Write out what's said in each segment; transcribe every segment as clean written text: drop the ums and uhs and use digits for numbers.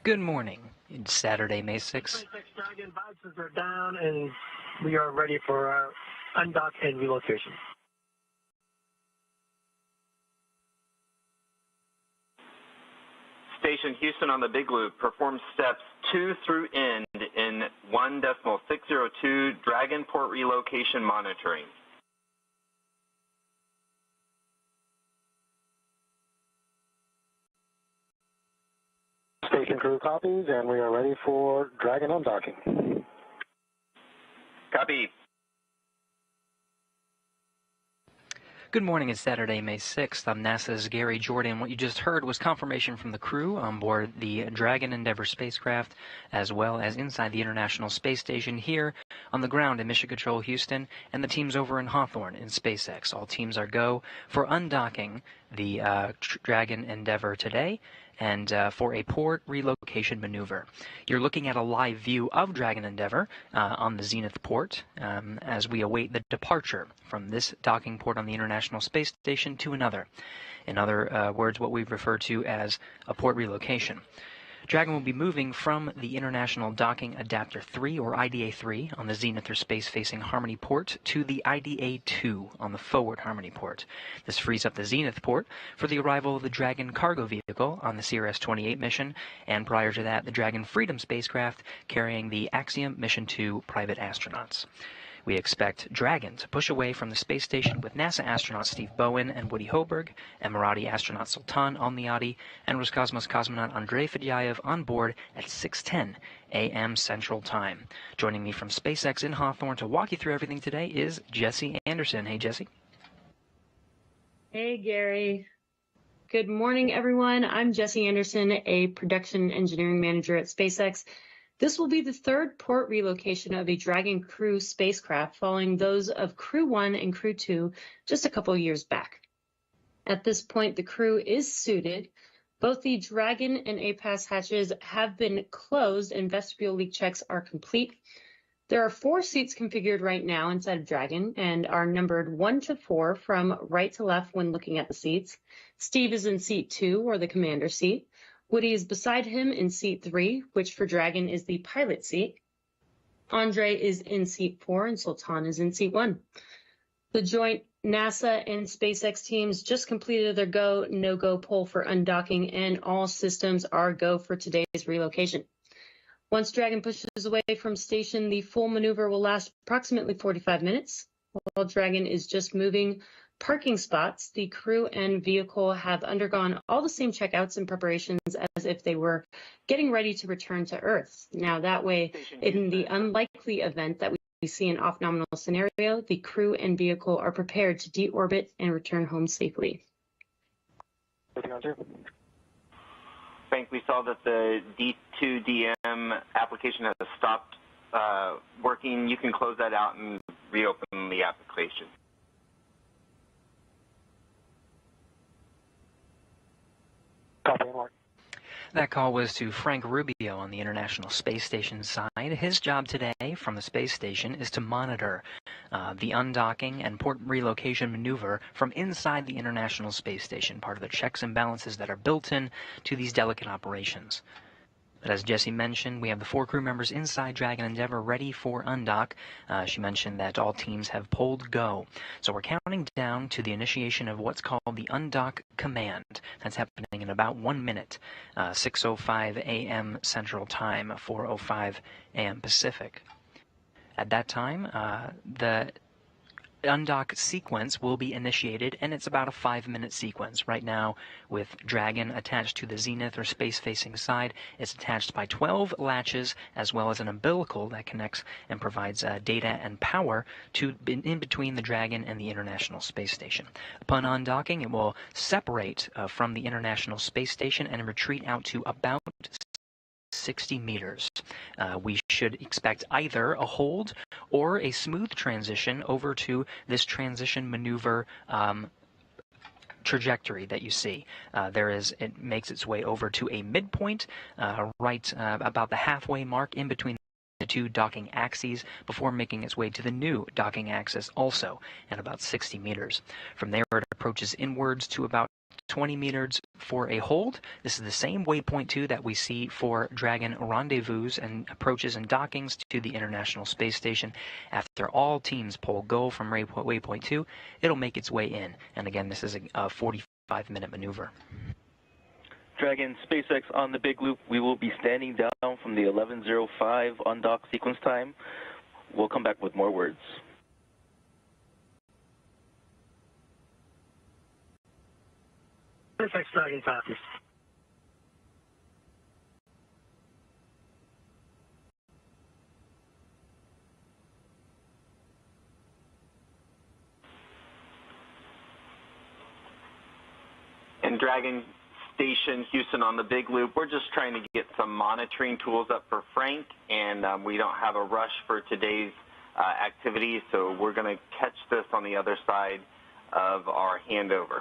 Good morning. It's Saturday, May 6th. Dragon boxes are down, and we are ready for our undock and relocation. Station Houston on the Big Loop performs steps 2 through end in 1.602 Dragon port relocation monitoring. Station crew copies, and we are ready for Dragon undocking. Copy. Good morning. It's Saturday, May 6th. I'm NASA's Gary Jordan. What you just heard was confirmation from the crew on board the Dragon Endeavour spacecraft, as well as inside the International Space Station here on the ground in Mission Control Houston, and the teams over in Hawthorne in SpaceX. All teams are go for undocking the Dragon Endeavour today, and for a port relocation maneuver. You're looking at a live view of Dragon Endeavour on the Zenith port as we await the departure from this docking port on the International Space Station to another. In other words, what we refer to as a port relocation. Dragon will be moving from the International Docking Adapter 3, or IDA-3, on the Zenith or space-facing Harmony port to the IDA-2 on the forward Harmony port. This frees up the Zenith port for the arrival of the Dragon cargo vehicle on the CRS-28 mission, and prior to that, the Dragon Freedom spacecraft carrying the Axiom Mission 2 private astronauts. We expect Dragon to push away from the space station with NASA astronaut Steve Bowen and Woody Hoberg, Emirati astronaut Sultan al-Niyadi, and Roscosmos cosmonaut Andrei Fedyaev on board at 6:10 a.m. Central Time. Joining me from SpaceX in Hawthorne to walk you through everything today is Jesse Anderson. Hey, Jesse. Hey, Gary. Good morning, everyone. I'm Jesse Anderson, a production engineering manager at SpaceX. This will be the third port relocation of a Dragon Crew spacecraft following those of Crew-1 and Crew-2 just a couple years back. At this point, the crew is suited. Both the Dragon and APAS hatches have been closed and vestibule leak checks are complete. There are 4 seats configured right now inside of Dragon and are numbered 1 to 4 from right to left when looking at the seats. Steve is in seat 2, or the commander seat. Woody is beside him in seat 3, which for Dragon is the pilot seat. Andre is in seat 4 and Sultan is in seat 1. The joint NASA and SpaceX teams just completed their go, no-go poll for undocking, and all systems are go for today's relocation. Once Dragon pushes away from station, the full maneuver will last approximately 45 minutes. While Dragon is just moving parking spots, the crew and vehicle have undergone all the same checkouts and preparations as if they were getting ready to return to Earth. Now, that way, in the unlikely event that we see an off-nominal scenario, the crew and vehicle are prepared to deorbit and return home safely. Frank, we saw that the D2DM application has stopped working. You can close that out and reopen the application. That call was to Frank Rubio on the International Space Station side. His job today from the space station is to monitor the undocking and port relocation maneuver from inside the International Space Station, part of the checks and balances that are built in to these delicate operations. But as Jesse mentioned, we have the 4 crew members inside Dragon Endeavour ready for undock. She mentioned that all teams have polled go. So we're counting down to the initiation of what's called the undock command. That's happening in about 1 minute, 6:05 a.m. Central Time, 4:05 a.m. Pacific. At that time, the undock sequence will be initiated, and it's about a 5-minute sequence. Right now, with Dragon attached to the Zenith or space-facing side, it's attached by 12 latches, as well as an umbilical that connects and provides data and power to in between the Dragon and the International Space Station. Upon undocking, it will separate from the International Space Station and retreat out to about 60 meters. We should expect either a hold or a smooth transition over to this transition maneuver trajectory that you see. It makes its way over to a midpoint right about the halfway mark in between two docking axes before making its way to the new docking axis, also at about 60 meters. From there, it approaches inwards to about 20 meters for a hold. This is the same waypoint 2 that we see for Dragon rendezvous and approaches and dockings to the International Space Station. After all teams pull go from waypoint 2, it'll make its way in. And again, this is a 45-minute maneuver. Dragon SpaceX on the big loop. We will be standing down from the 11:05 on dock sequence time. We'll come back with more words. SpaceX Dragon passes. And Dragon Station Houston on the big loop, we're just trying to get some monitoring tools up for Frank, and we don't have a rush for today's activity, so we're going to catch this on the other side of our handover.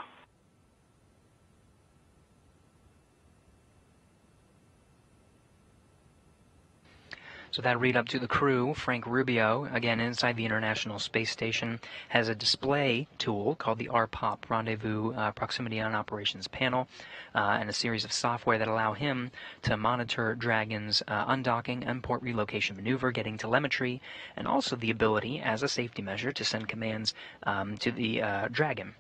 So that read up to the crew, Frank Rubio, again inside the International Space Station, has a display tool called the RPOP, Rendezvous Proximity on Operations Panel, and a series of software that allow him to monitor Dragon's undocking and port relocation maneuver, getting telemetry, and also the ability, as a safety measure, to send commands to the Dragon,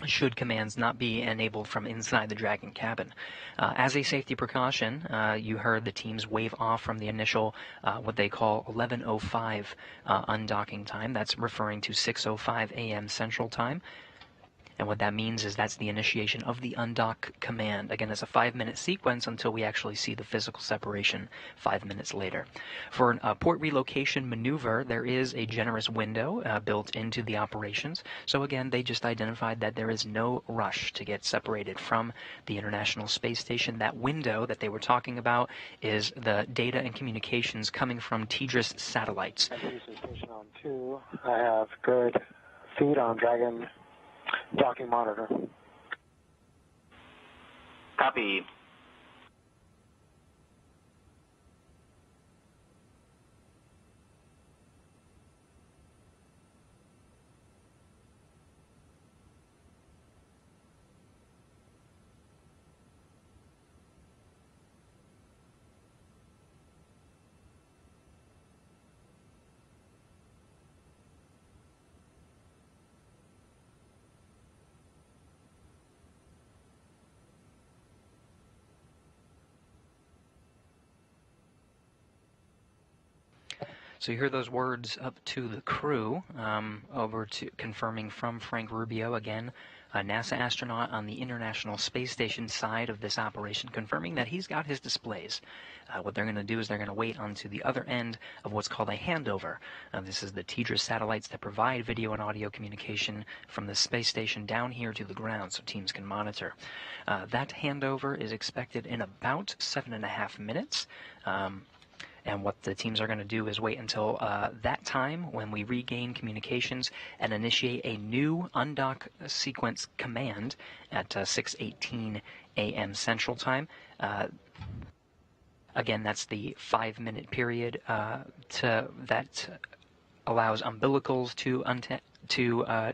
should commands not be enabled from inside the Dragon cabin. As a safety precaution, you heard the teams wave off from the initial, what they call 11:05 undocking time. That's referring to 6:05 a.m. Central Time. And what that means is that's the initiation of the undock command. Again, it's a 5-minute sequence until we actually see the physical separation 5 minutes later. For a port relocation maneuver, there is a generous window built into the operations. So again, they just identified that there is no rush to get separated from the International Space Station. That window that they were talking about is the data and communications coming from TDRS satellites. Station on 2. I have good feed on Dragon docking monitor. Copy. So you hear those words up to the crew, over to confirming from Frank Rubio, again, a NASA astronaut on the International Space Station side of this operation, confirming that he's got his displays. What they're going to do is they're going to wait onto the other end of what's called a handover. This is the TDRS satellites that provide video and audio communication from the space station down here to the ground so teams can monitor. That handover is expected in about 7.5 minutes. And what the teams are going to do is wait until that time when we regain communications and initiate a new undock sequence command at 6:18 a.m. Central Time. Again, that's the 5-minute period that allows umbilicals to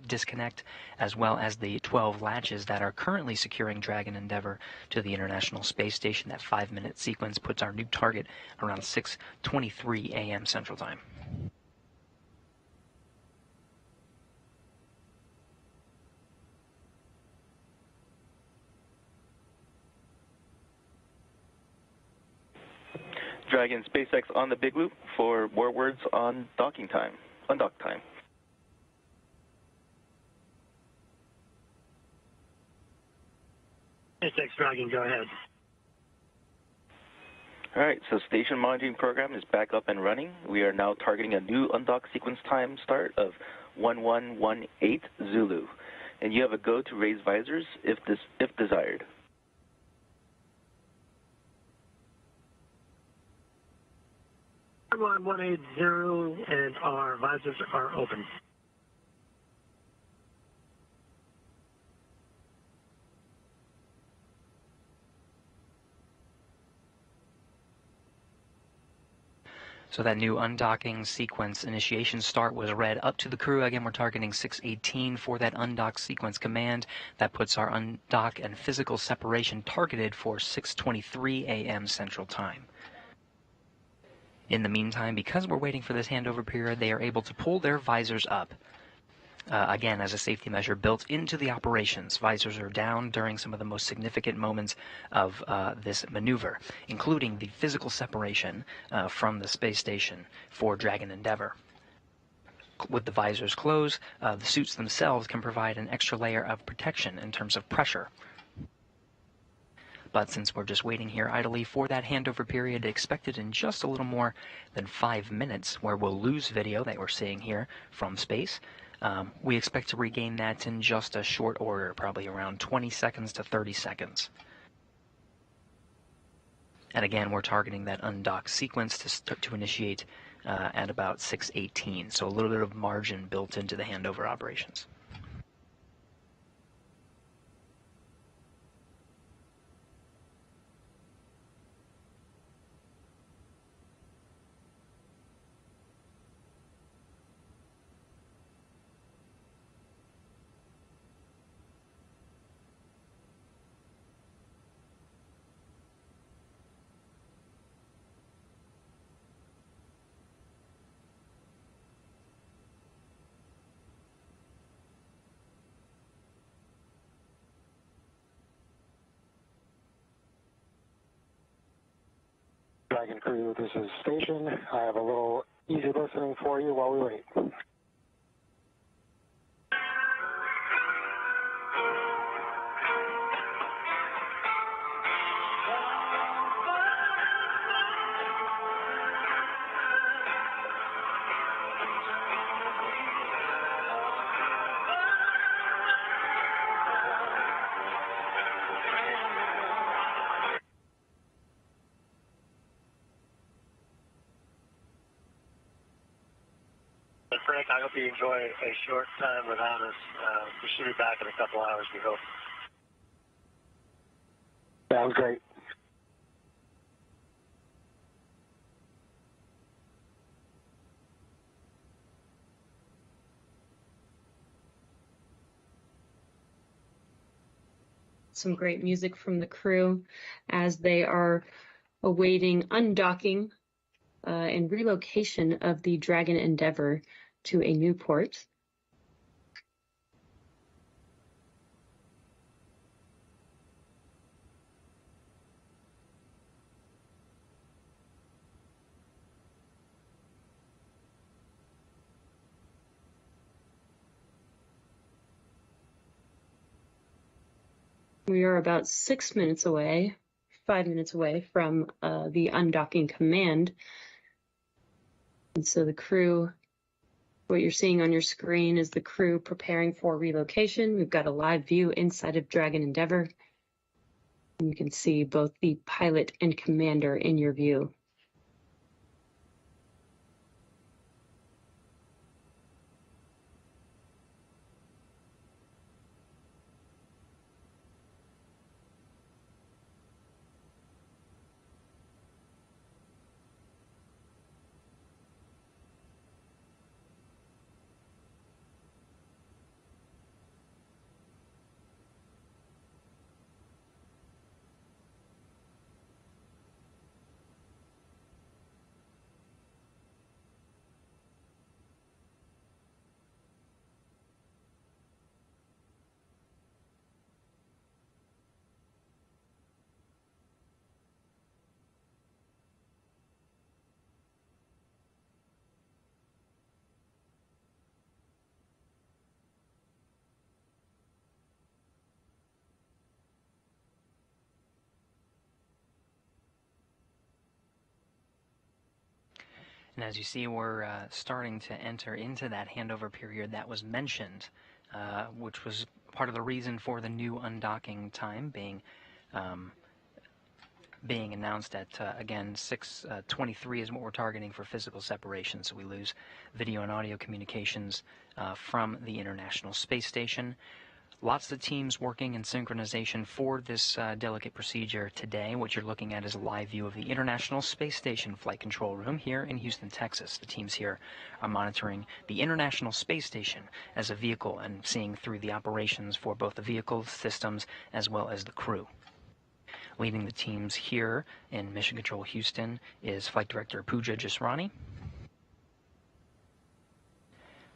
disconnect, as well as the 12 latches that are currently securing Dragon Endeavour to the International Space Station. That 5-minute sequence puts our new target around 6:23 a.m. Central Time. Dragon SpaceX on the big loop for more words on docking time, undock time. SpaceX Dragon, go ahead. All right, so station monitoring program is back up and running. We are now targeting a new undock sequence time start of 1118 Zulu, and you have a go to raise visors if desired. 1180, and our visors are open. So that new undocking sequence initiation start was read up to the crew. Again, we're targeting 6:18 for that undock sequence command. That puts our undock and physical separation targeted for 6:23 a.m. Central Time. In the meantime, because we're waiting for this handover period, they are able to pull their visors up. Again, as a safety measure built into the operations, visors are down during some of the most significant moments of this maneuver, including the physical separation from the space station for Dragon Endeavour. With the visors closed, the suits themselves can provide an extra layer of protection in terms of pressure. But since we're just waiting here idly for that handover period, expected in just a little more than 5 minutes, where we'll lose video that we're seeing here from space, we expect to regain that in just a short order, probably around 20 seconds to 30 seconds. And again, we're targeting that undock sequence to initiate at about 6:18, so a little bit of margin built into the handover operations. Dragon crew, this is station. I have a little easy listening for you while we wait. Frank, I hope you enjoy a short time without us. We should be back in a couple hours, we hope. Sounds great. Some great music from the crew as they are awaiting undocking and relocation of the Dragon Endeavour to a new port. We are about 6 minutes away, 5 minutes away from the undocking command. And so the crew, what you're seeing on your screen is the crew preparing for relocation. We've got a live view inside of Dragon Endeavour. You can see both the pilot and commander in your view. And as you see, we're starting to enter into that handover period that was mentioned, which was part of the reason for the new undocking time being announced at, again, 6:23 is what we're targeting for physical separation, so we lose video and audio communications from the International Space Station. Lots of teams working in synchronization for this delicate procedure today. What you're looking at is a live view of the International Space Station Flight Control Room here in Houston, Texas. The teams here are monitoring the International Space Station as a vehicle and seeing through the operations for both the vehicle systems as well as the crew. Leading the teams here in Mission Control Houston is Flight Director Pooja Jasrani.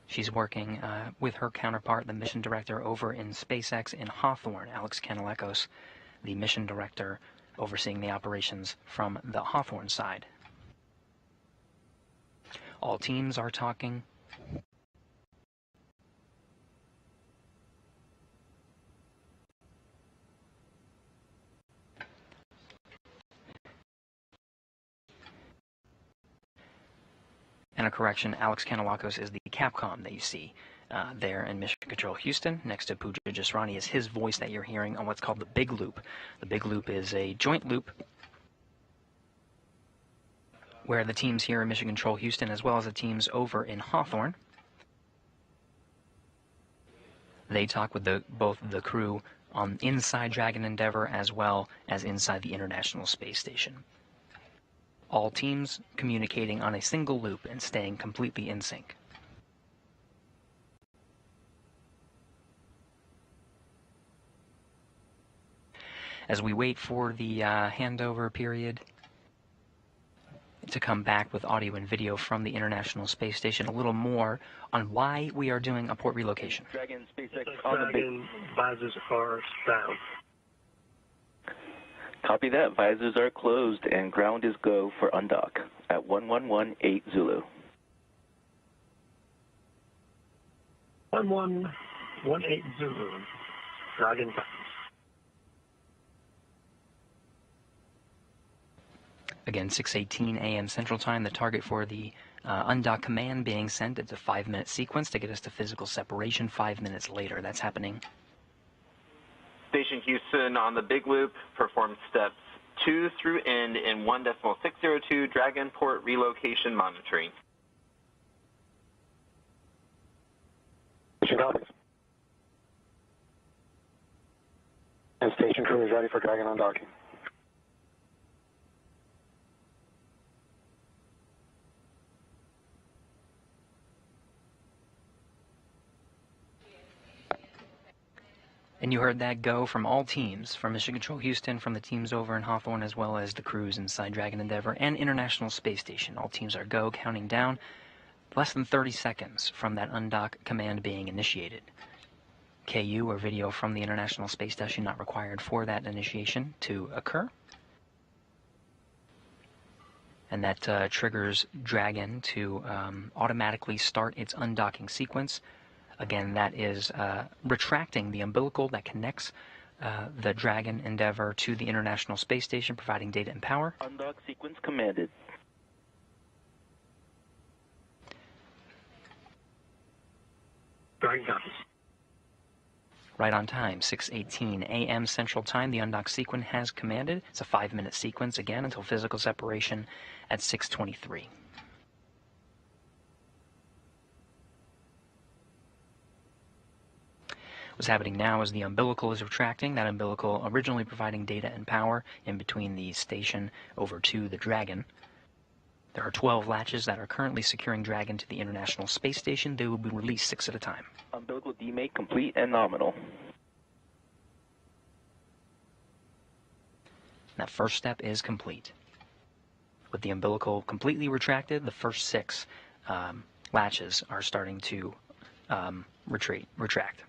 She's working with her counterpart, the mission director over in SpaceX in Hawthorne, Alex Kanalakos, the mission director overseeing the operations from the Hawthorne side. All teams are talking. And a correction, Alex Kanalakos is the Capcom that you see there in Mission Control Houston. Next to Pooja Jasrani is his voice that you're hearing on what's called the Big Loop. The Big Loop is a joint loop where the teams here in Mission Control Houston as well as the teams over in Hawthorne, they talk with both the crew on inside Dragon Endeavour as well as inside the International Space Station. All teams communicating on a single loop and staying completely in sync. As we wait for the handover period to come back with audio and video from the International Space Station, a little more on why we are doing a port relocation. Dragon SpaceX on the Dragon visors are down. Copy that. Visors are closed and ground is go for undock at 1118 Zulu. 1118 Zulu. Dragon visors. Again, 6:18 a.m. Central Time. The target for the undock command being sent. It's a 5-minute sequence to get us to physical separation 5 minutes later. That's happening. Station Houston on the Big Loop performs steps 2 through end in 1.602 Dragon port relocation monitoring. Station copies. And station crew is ready for Dragon undocking. And you heard that go from all teams, from Mission Control Houston, from the teams over in Hawthorne, as well as the crews inside Dragon Endeavour and International Space Station. All teams are go, counting down less than 30 seconds from that undock command being initiated. KU or video from the International Space Station not required for that initiation to occur. And that triggers Dragon to automatically start its undocking sequence. Again, that is retracting the umbilical that connects the Dragon Endeavour to the International Space Station, providing data and power. Undock sequence commanded. Dragon copies. Right on time, 6:18 a.m. Central Time. The undock sequence has commanded. It's a 5-minute sequence, again, until physical separation at 6:23. What's happening now is the umbilical is retracting, that umbilical originally providing data and power in between the station over to the Dragon. There are 12 latches that are currently securing Dragon to the International Space Station. They will be released 6 at a time. Umbilical demate complete and nominal. That first step is complete. With the umbilical completely retracted, the first 6 latches are starting to retract.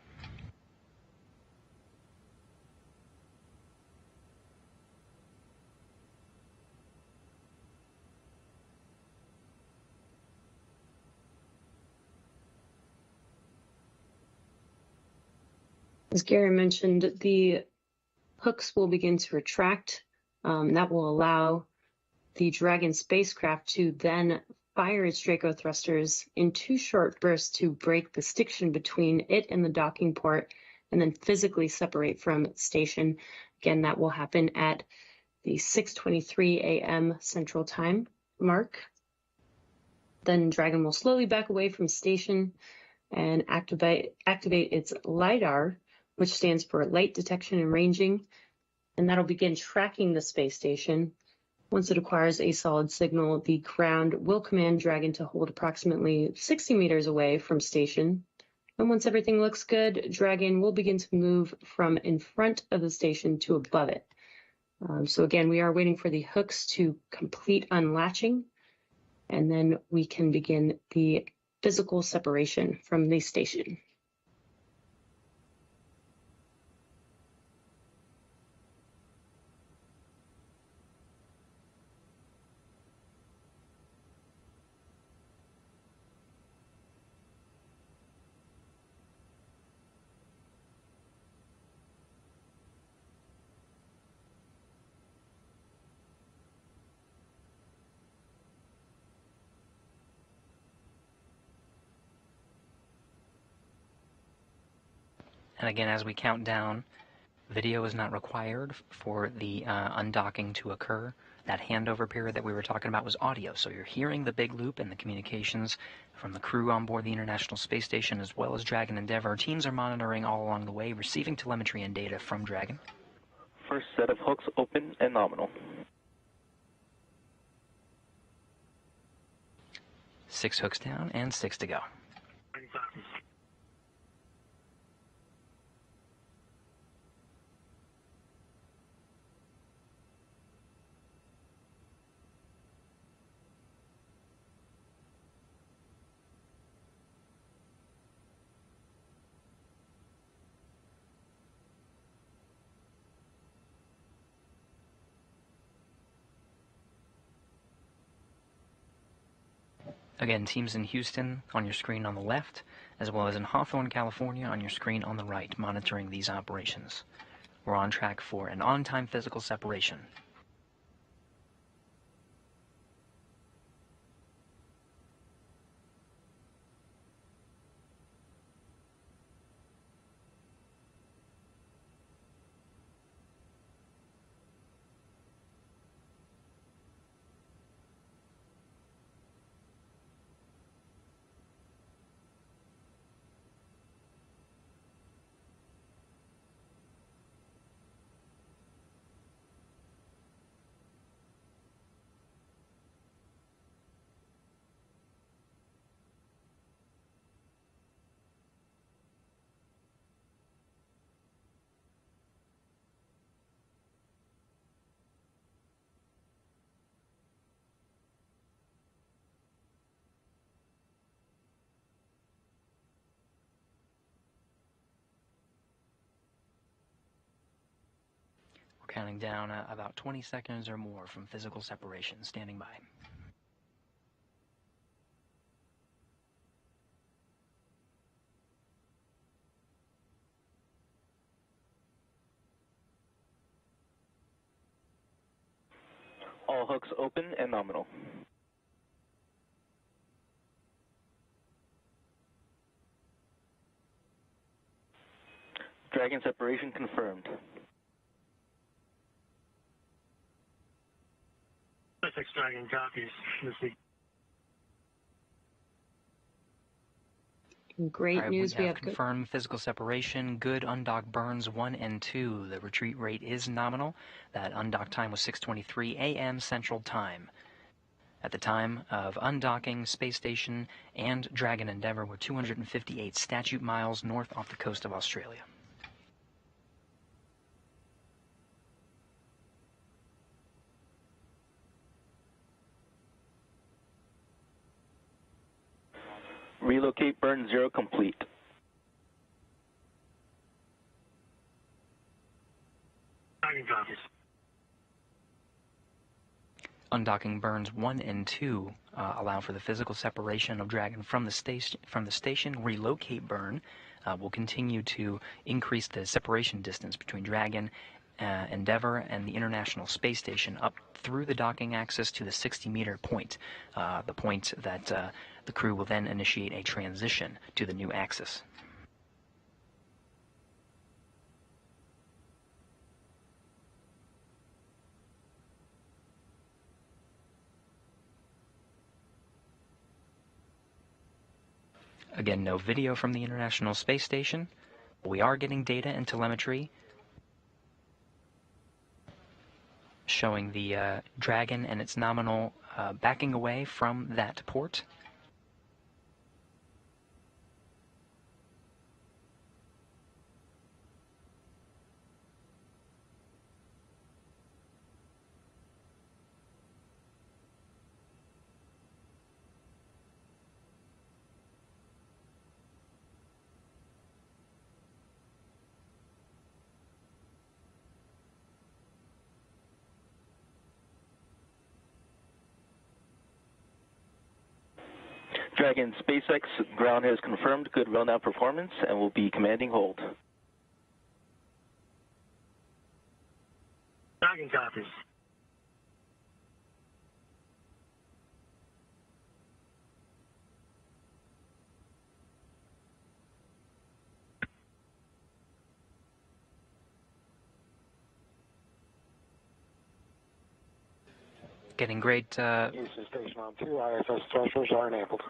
As Gary mentioned, the hooks will begin to retract. That will allow the Dragon spacecraft to then fire its Draco thrusters in 2 short bursts to break the stiction between it and the docking port and then physically separate from its station. Again, that will happen at the 6:23 a.m. Central Time mark. Then Dragon will slowly back away from station and activate its LiDAR which stands for Light Detection and Ranging, and that'll begin tracking the space station. Once it acquires a solid signal, the ground will command Dragon to hold approximately 60 meters away from station. And once everything looks good, Dragon will begin to move from in front of the station to above it. So again, we are waiting for the hooks to complete unlatching, and then we can begin the physical separation from the station. And again, as we count down, video is not required for the undocking to occur. That handover period that we were talking about was audio, so you're hearing the big loop and the communications from the crew on board the International Space Station as well as Dragon Endeavour. Teams are monitoring all along the way, receiving telemetry and data from Dragon. First set of hooks open and nominal. 6 hooks down and 6 to go. Again, teams in Houston on your screen on the left, as well as in Hawthorne, California on your screen on the right, monitoring these operations. We're on track for an on-time physical separation. Counting down about 20 seconds or more from physical separation. Standing by. All hooks open and nominal. Dragon separation confirmed. 6 Dragon copies. Great news. We have confirmed physical separation. Good undock burns 1 and 2. The retreat rate is nominal. That undock time was 6:23 a.m. Central Time. At the time of undocking, Space Station and Dragon Endeavour were 258 statute miles north off the coast of Australia. Relocate burn 0 complete. Dragon copies. Undocking burns 1 and 2 allow for the physical separation of Dragon from the station. Relocate burn will continue to increase the separation distance between Dragon, Endeavour, and the International Space Station up through the docking axis to the 60-meter point, the point that the crew will then initiate a transition to the new axis. Again, no video from the International Space Station. We are getting data and telemetry showing the Dragon and its nominal backing away from that port. Dragon SpaceX ground has confirmed good rundown performance and will be commanding hold. Dragon copies. Getting great. Houston Station on 2, ISS thrusters are enabled.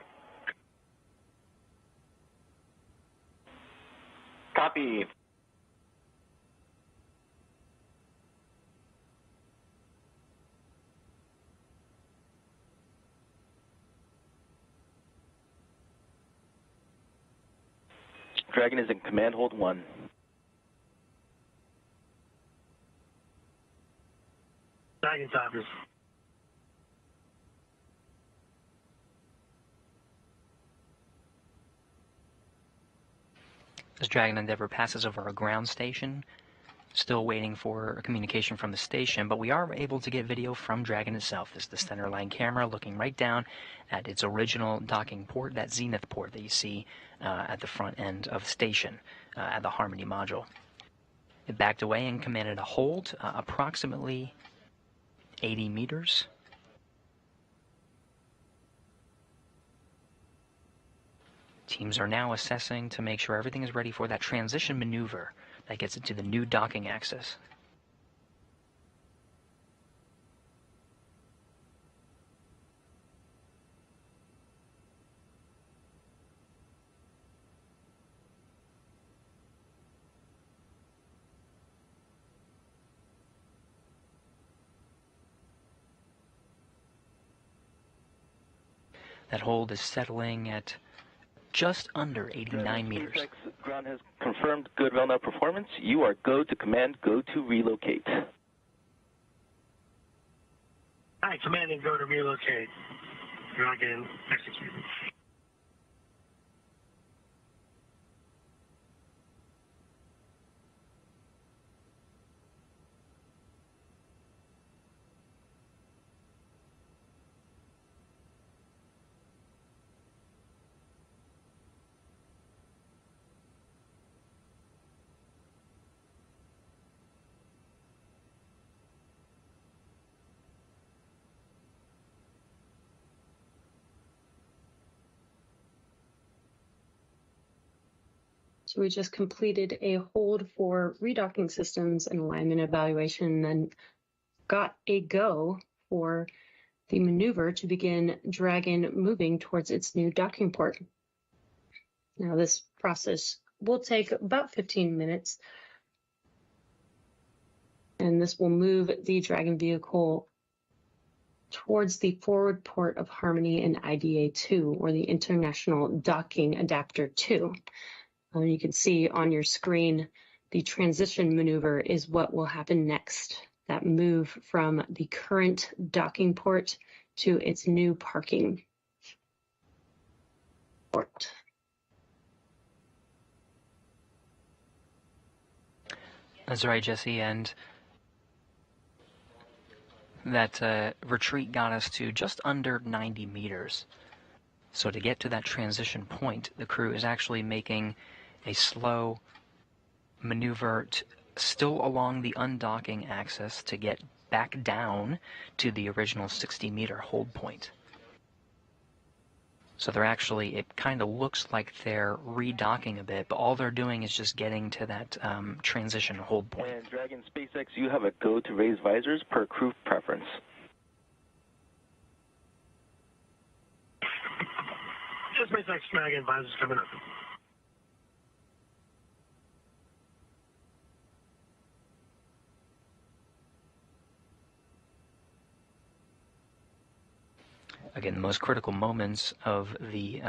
Copy. Dragon is in command hold 1. Dragon copies. As Dragon Endeavour passes over a ground station, still waiting for communication from the station, but we are able to get video from Dragon itself. This is the centerline camera looking right down at its original docking port, that zenith port that you see at the front end of the station at the Harmony module. It backed away and commanded a hold approximately 80 meters. Teams are now assessing to make sure everything is ready for that transition maneuver that gets it to the new docking axis. That hold is settling at just under 89 meters. SpaceX ground has confirmed good rundown performance. You are go to command, go to relocate. Hi, commanding, go to relocate. Dragon executed. So we just completed a hold for redocking systems and alignment evaluation and got a go for the maneuver to begin Dragon moving towards its new docking port. Now this process will take about 15 minutes, and this will move the Dragon vehicle towards the forward port of Harmony and IDA-2, or the International Docking Adapter 2. You can see on your screen the transition maneuver is what will happen next. That move from the current docking port to its new parking port. That's right, Jesse, and that retreat got us to just under 90 meters. So to get to that transition point, the crew is actually making a slow maneuver still along the undocking axis to get back down to the original 60-meter hold point. So they're actually, it kind of looks like they're redocking a bit, but all they're doing is just getting to that transition hold point. And Dragon SpaceX, you have a go to raise visors per crew preference. Just SpaceX Dragon visors coming up. Again, the most critical moments of the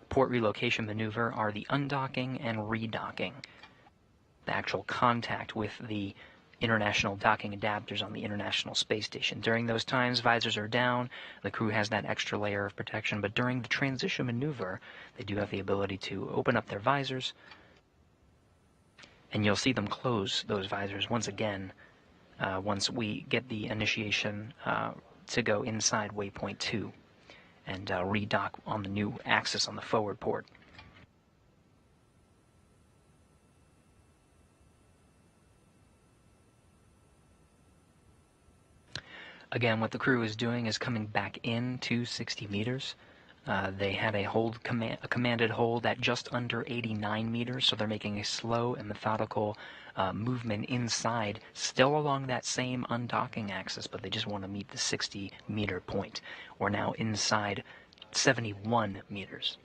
port relocation maneuver are the undocking and redocking. The actual contact with the international docking adapters on the International Space Station. During those times, visors are down, the crew has that extra layer of protection, but during the transition maneuver, they do have the ability to open up their visors, and you'll see them close those visors once again once we get the initiation to go inside waypoint 2 and redock on the new axis on the forward port. Again, what the crew is doing is coming back into 60 meters. They had a commanded hold at just under 89 meters, so they're making a slow and methodical movement inside, still along that same undocking axis, but they just want to meet the 60-meter point. We're now inside 71 meters.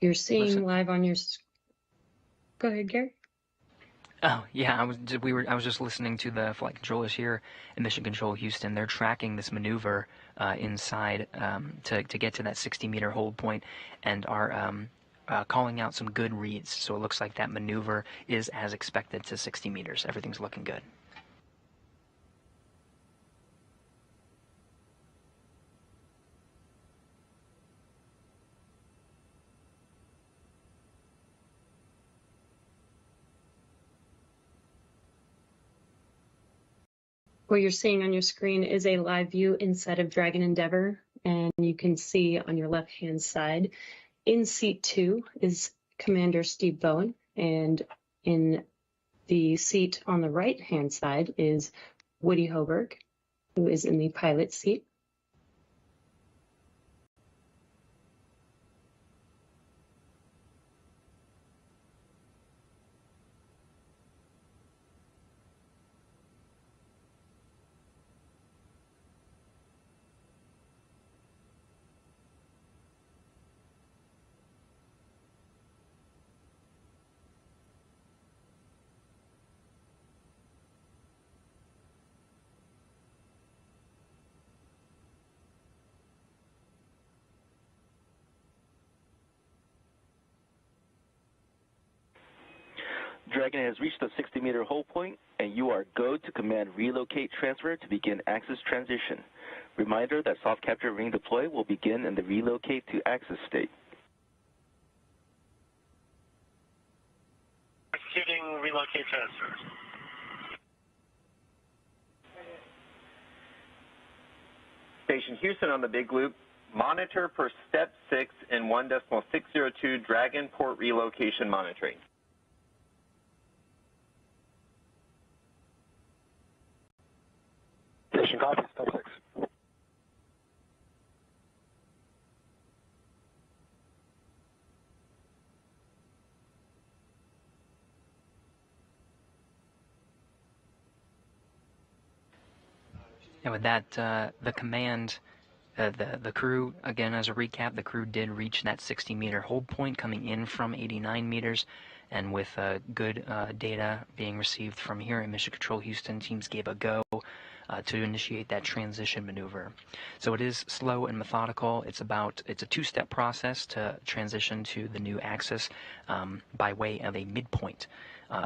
You're seeing live on your... Go ahead, Gary. Oh yeah, I was just listening to the flight controllers here in Mission Control Houston. They're tracking this maneuver inside to get to that 60-meter hold point, and are calling out some good reads. So it looks like that maneuver is as expected to 60 meters. Everything's looking good. What you're seeing on your screen is a live view inside of Dragon Endeavour, and you can see on your left-hand side, in seat 2 is Commander Steve Bowen, and in the seat on the right-hand side is Woody Hoberg, who is in the pilot seat. Dragon has reached the 60-meter hold point, and you are go to command relocate transfer to begin axis transition. Reminder that soft capture ring deploy will begin in the relocate to axis state. Executing relocate transfer. Station Houston on the big loop. Monitor for step 6 in 1.602 Dragon port relocation monitoring. Station copy, step 6. And with that, the command, the crew, again, as a recap, the crew did reach that 60-meter hold point coming in from 89 meters, and with good data being received from here in Mission Control Houston, teams gave a go to initiate that transition maneuver. So it is slow and methodical. It's a two-step process to transition to the new axis by way of a midpoint.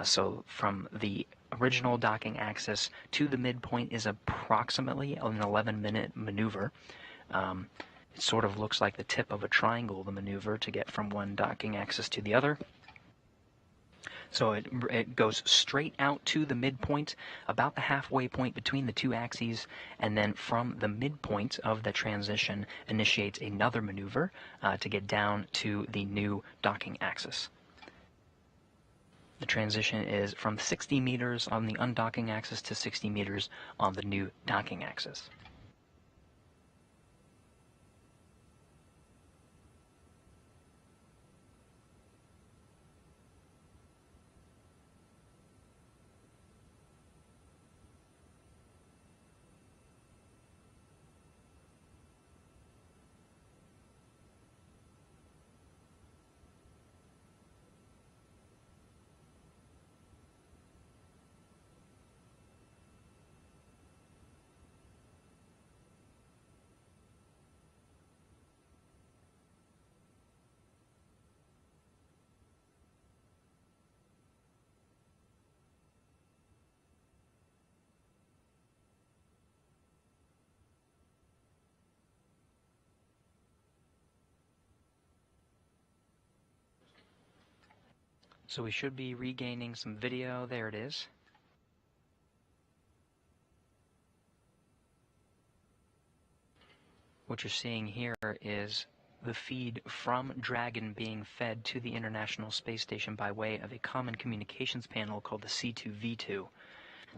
So from the original docking axis to the midpoint is approximately an 11-minute maneuver. It sort of looks like the tip of a triangle, the maneuver to get from one docking axis to the other. So it goes straight out to the midpoint, about the halfway point between the two axes, and then from the midpoint of the transition initiates another maneuver to get down to the new docking axis. The transition is from 60 meters on the undocking axis to 60 meters on the new docking axis. So we should be regaining some video. There it is. What you're seeing here is the feed from Dragon being fed to the International Space Station by way of a common communications panel called the C2V2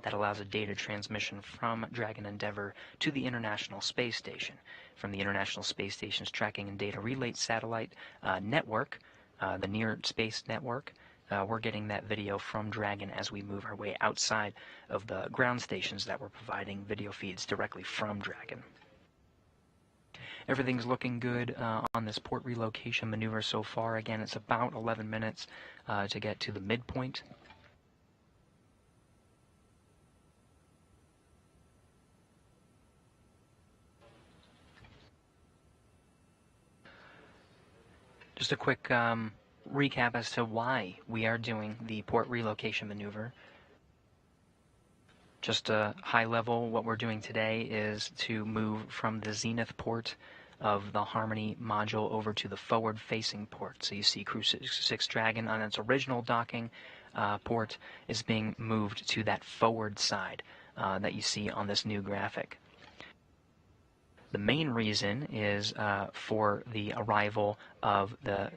that allows a data transmission from Dragon Endeavour to the International Space Station. From the International Space Station's Tracking and Data Relay Satellite network, the Near Space Network, we're getting that video from Dragon as we move our way outside of the ground stations that were providing video feeds directly from Dragon. Everything's looking good on this port relocation maneuver so far. Again, it's about 11 minutes to get to the midpoint. Just a quick recap as to why we are doing the port relocation maneuver. Just a high level, what we're doing today is to move from the zenith port of the Harmony module over to the forward-facing port. So you see Crew-6 Dragon on its original docking port is being moved to that forward side that you see on this new graphic. The main reason is for the arrival of the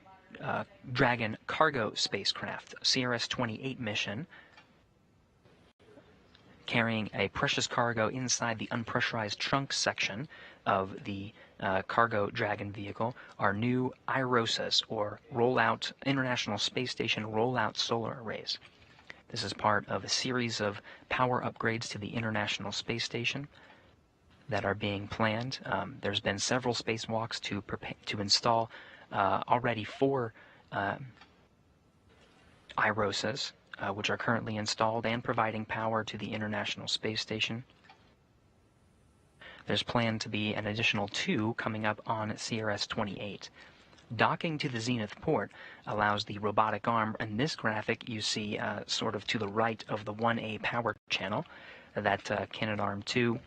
Dragon cargo spacecraft, CRS-28 mission, carrying a precious cargo inside the unpressurized trunk section of the cargo Dragon vehicle are new IROSAs, or Rollout International Space Station Rollout Solar Arrays. This is part of a series of power upgrades to the International Space Station that are being planned. There's been several spacewalks to install already 4 IROSAs, which are currently installed and providing power to the International Space Station. There's planned to be an additional 2 coming up on CRS-28. Docking to the zenith port allows the robotic arm. In this graphic, you see sort of to the right of the 1A power channel, that Canadarm2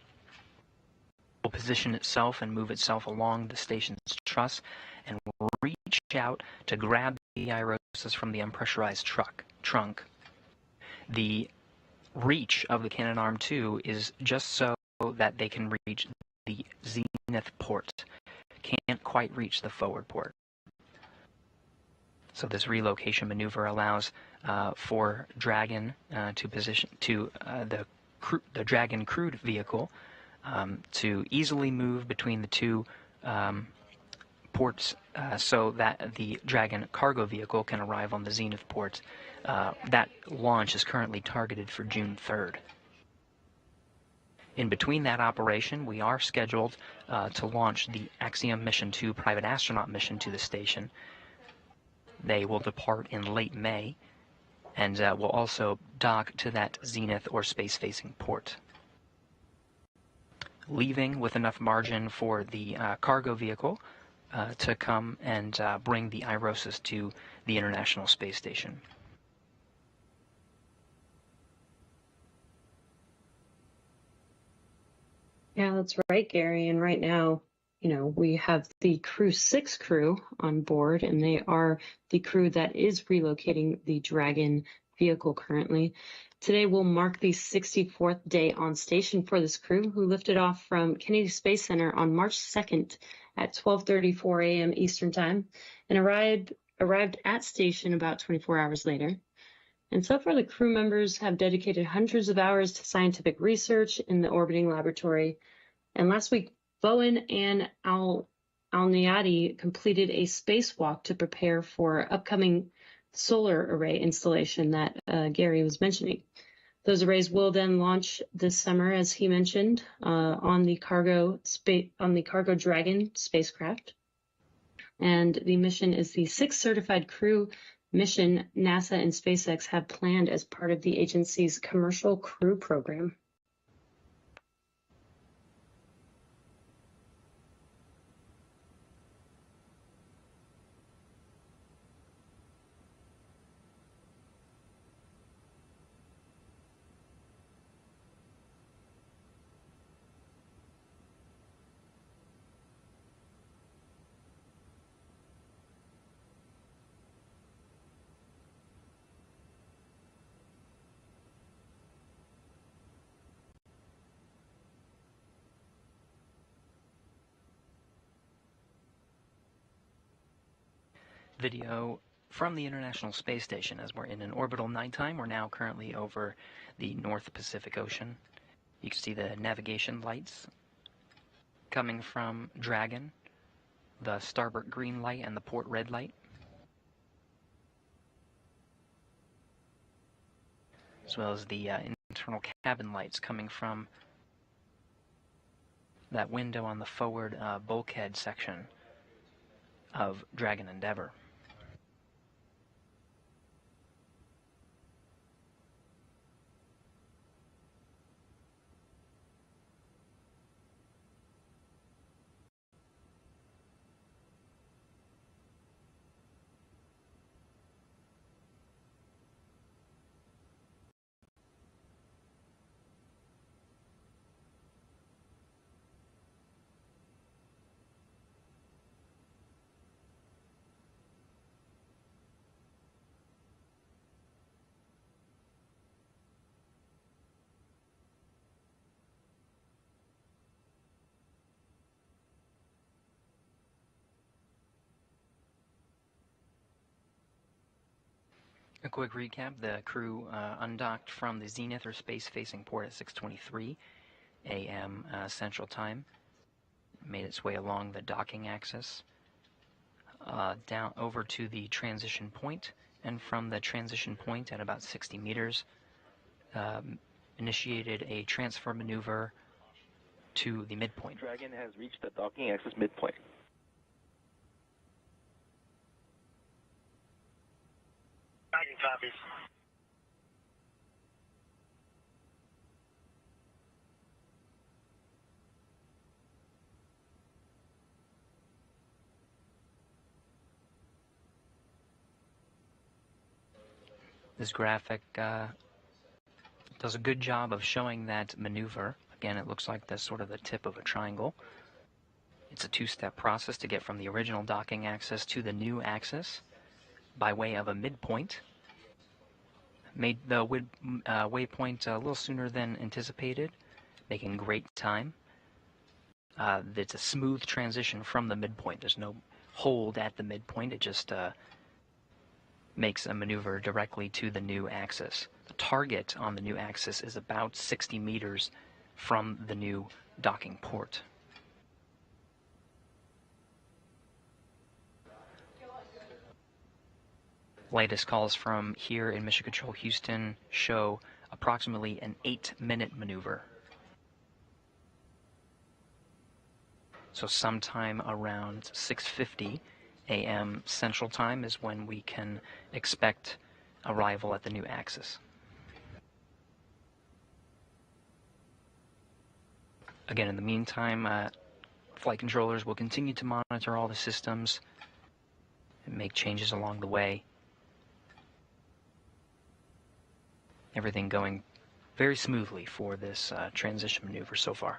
will position itself and move itself along the station's truss and will reach out to grab the IROSAs from the unpressurized trunk. The reach of the Canadarm2 is just so that they can reach the zenith port. Can't quite reach the forward port. So this relocation maneuver allows for Dragon to position to the Dragon crewed vehicle to easily move between the 2 ports so that the Dragon cargo vehicle can arrive on the zenith port. That launch is currently targeted for June 3rd. In between that operation, we are scheduled to launch the Axiom Mission 2 private astronaut mission to the station. They will depart in late May and will also dock to that zenith or space-facing port, leaving with enough margin for the cargo vehicle to come and bring the IROSAs to the International Space Station. Yeah, that's right, Gary. And right now, we have the Crew-6 crew on board, and they are the crew that is relocating the Dragon vehicle currently. Today will mark the 64th day on station for this crew, who lifted off from Kennedy Space Center on March 2nd at 12:34 a.m. Eastern Time and arrived at station about 24 hours later. And so far, the crew members have dedicated hundreds of hours to scientific research in the orbiting laboratory. And last week, Bowen and Al-Niadi completed a spacewalk to prepare for upcoming solar array installation that Gary was mentioning. Those arrays will then launch this summer, as he mentioned, on the cargo Dragon spacecraft. And the mission is the 6th certified crew mission NASA and SpaceX have planned as part of the agency's commercial crew program. video from the International Space Station as we're in an orbital nighttime. We're now currently over the North Pacific Ocean. You can see the navigation lights coming from Dragon, the starboard green light and the port red light, as well as the internal cabin lights coming from that window on the forward bulkhead section of Dragon Endeavour. A quick recap, the crew undocked from the Zenith or space-facing port at 6:23 a.m. Central Time, made its way along the docking axis, down over to the transition point, and from the transition point at about 60 meters, initiated a transfer maneuver to the midpoint. Dragon has reached the docking axis midpoint. Dragon copies. This graphic does a good job of showing that maneuver. Again, it looks like the sort of the tip of a triangle. It's a two-step process to get from the original docking axis to the new axis by way of a midpoint. Made the waypoint a little sooner than anticipated, making great time. It's a smooth transition from the midpoint. There's no hold at the midpoint. It just makes a maneuver directly to the new axis. The target on the new axis is about 60 meters from the new docking port. Latest calls from here in Mission Control Houston show approximately an 8-minute maneuver. So sometime around 6:50 a.m. Central Time is when we can expect arrival at the new axis. Again, in the meantime, flight controllers will continue to monitor all the systems and make changes along the way. Everything going very smoothly for this transition maneuver so far.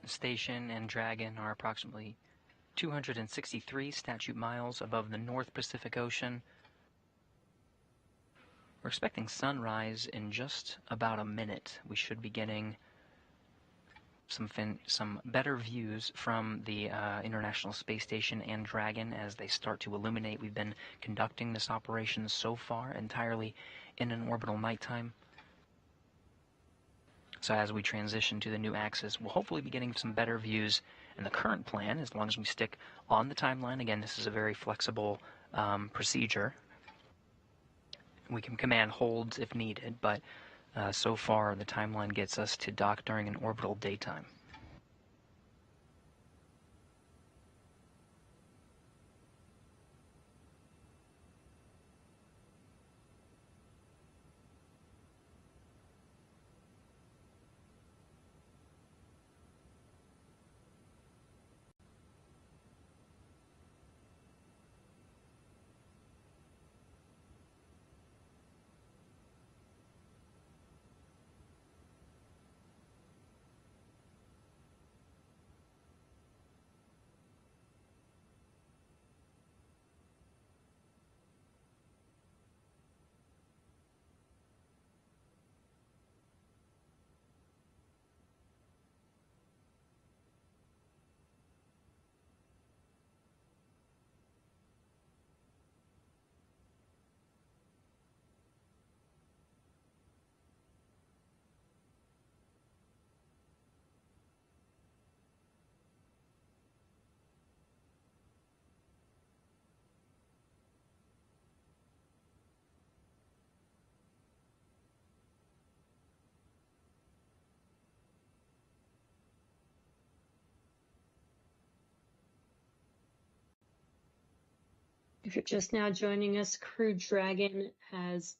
The station and Dragon are approximately 263 statute miles above the North Pacific Ocean. We're expecting sunrise in just about a minute. We should be getting some better views from the International Space Station and Dragon as they start to illuminate. We've been conducting this operation so far entirely in an orbital nighttime. So as we transition to the new axis, we'll hopefully be getting some better views. And the current plan, as long as we stick on the timeline, again, this is a very flexible procedure. We can command holds if needed, but so far the timeline gets us to dock during an orbital daytime. If you're just now joining us, Crew Dragon has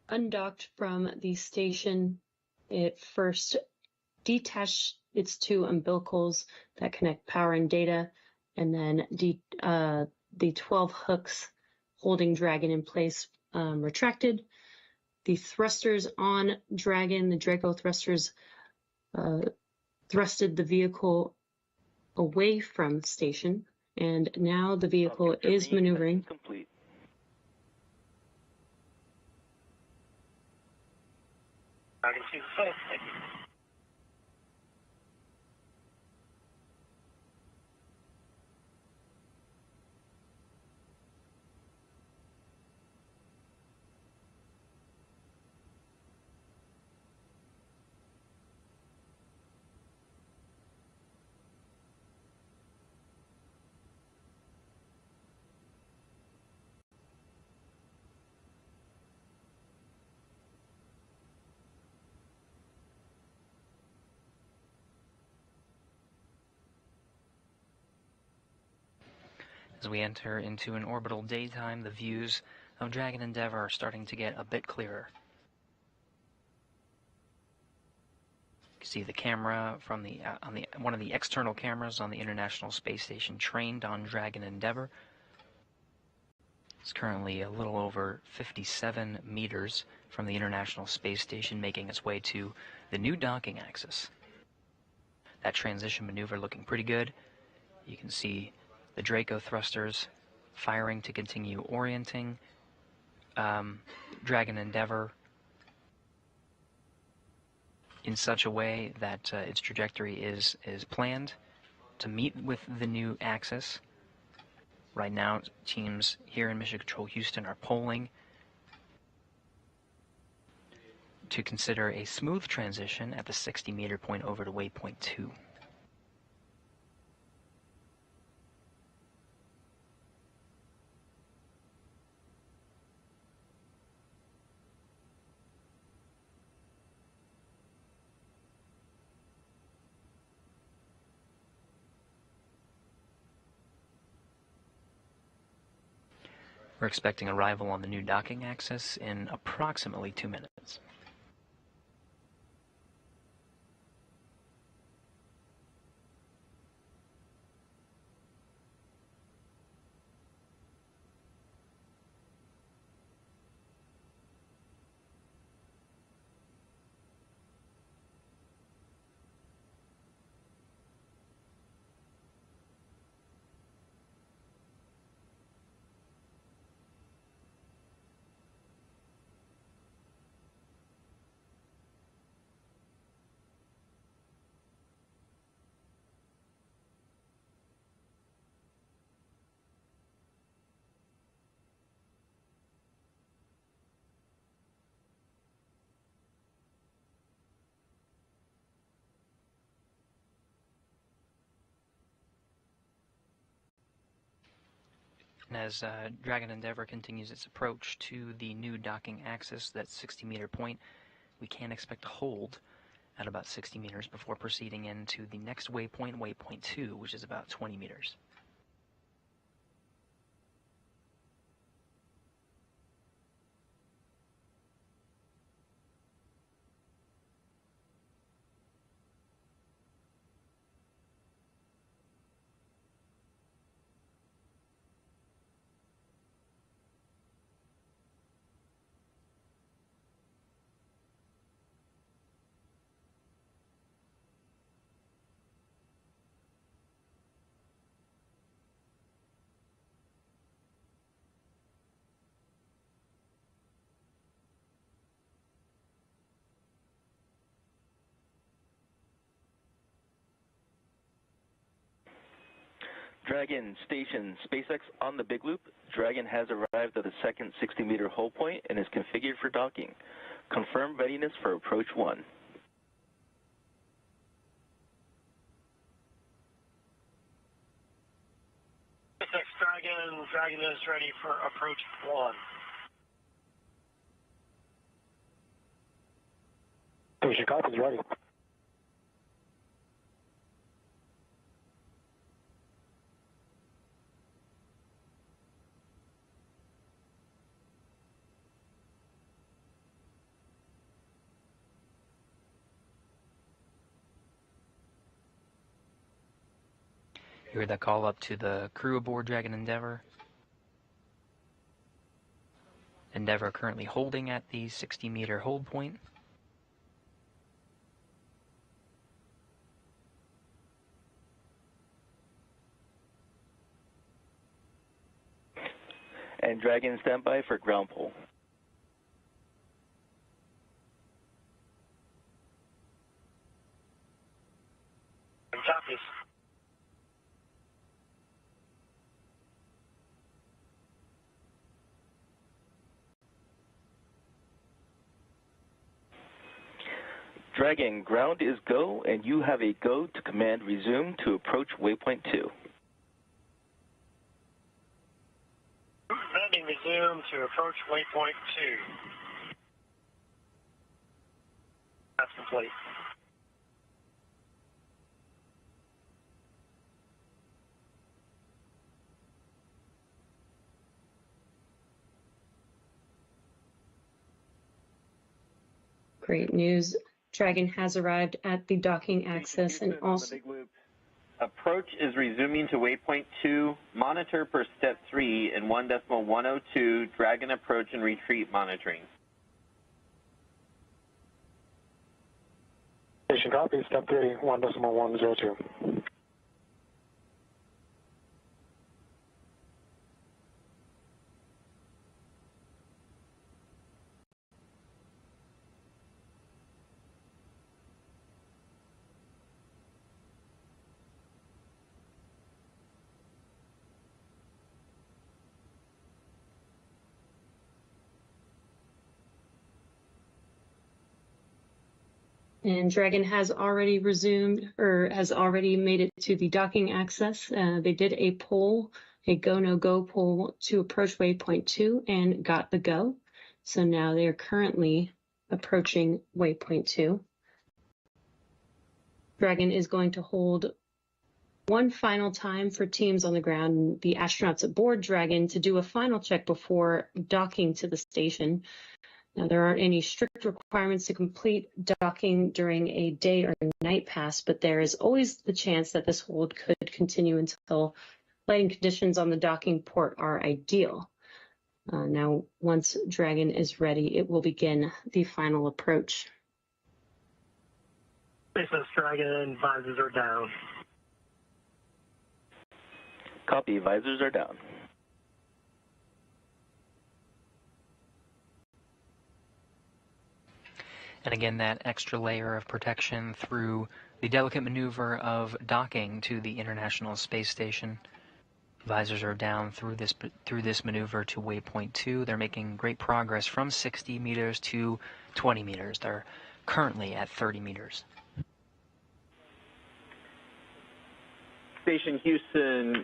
undocked from the station. It first detached its two umbilicals that connect power and data, and then the 12 hooks holding Dragon in place retracted. The thrusters on Dragon, the Draco thrusters, thrusted the vehicle away from the station, and now the vehicle is maneuvering. Complete. As we enter into an orbital daytime, the views of Dragon Endeavour are starting to get a bit clearer. You can see the camera from one of the external cameras on the International Space Station trained on Dragon Endeavour. It's currently a little over 57 meters from the International Space Station, making its way to the new docking axis. That transition maneuver looking pretty good. You can see the Draco thrusters firing to continue orienting Dragon Endeavour in such a way that its trajectory is planned to meet with the new axis. Right now, teams here in Mission Control Houston are polling to consider a smooth transition at the 60-meter point over to waypoint 2. We're expecting arrival on the new docking axis in approximately 2 minutes. As Dragon Endeavour continues its approach to the new docking axis, that 60-meter point, we can expect to hold at about 60 meters before proceeding into the next waypoint, waypoint 2, which is about 20 meters. Dragon Station SpaceX on the Big Loop. Dragon has arrived at the second 60-meter hold point and is configured for docking. Confirm readiness for approach 1. SpaceX Dragon is ready for approach 1. Station copy is ready. You heard that call up to the crew aboard Dragon Endeavour. Endeavour currently holding at the 60-meter hold point. And Dragon standby for ground pull. Copies. Dragon, ground is go, and you have a go to command resume to approach waypoint 2. Commanding resume to approach waypoint 2. That's complete. Great news. Dragon has arrived at the docking axis and also... Approach is resuming to waypoint 2. Monitor per step 3 in 1.102. Dragon approach and retreat monitoring. Station copy, step 3, 1.102. And Dragon has already resumed, or has already made it to the docking axis. They did a poll, a go-no-go poll to approach waypoint 2 and got the go. So now they are currently approaching waypoint 2. Dragon is going to hold one final time for teams on the ground, the astronauts aboard Dragon, to do a final check before docking to the station. Now, there aren't any strict requirements to complete docking during a day or night pass, but there is always the chance that this hold could continue until lighting conditions on the docking port are ideal. Now, once Dragon is ready, it will begin the final approach. SpaceX Dragon, visors are down. Copy, visors are down. And again, that extra layer of protection through the delicate maneuver of docking to the International Space Station. Visors are down through this maneuver to waypoint 2. They're making great progress from 60 meters to 20 meters. They're currently at 30 meters. Station Houston,